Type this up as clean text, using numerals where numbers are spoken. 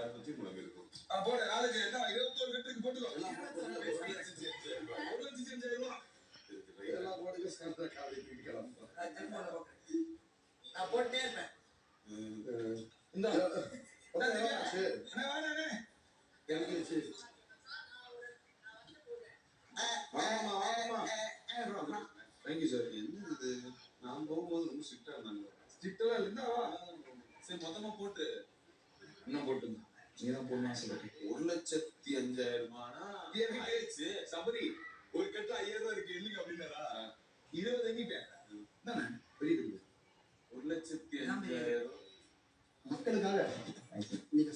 குழம்பு இருக்கும். போட நாளைக்கு என்ன 21 லிட்டருக்கு போட்டுக்கோ. 1,50,000 ரூபாய். எல்லாம் போடுங்க சார் காலைக்கு கிளம்பு. நான் போட்டே இருப்பேன். இந்த சரி அண்ணே எனக்கு சரி ஆமா தேங்க்யூ சார். என்ன இது நான் போகும்போது ரொம்ப ஸ்ட்ரிக்டா இருந்தாங்க. ஸ்ட்ரிக்டா இருந்தா சரி மொத்தமா போட்டு இன்னும் போட்டுங்க. நீ தான் போடணும் சொல்லிட்டு 1,05,000 ஆயிடுச்சு. சபரி ஒரு கட்டு 5,000 ரூபாய் இருக்கு இல்லைங்க அப்படின்னாரா 20 எங்கிட்டேன் தானே பெரிய 1,05,000 மக்களுக்காக நீங்க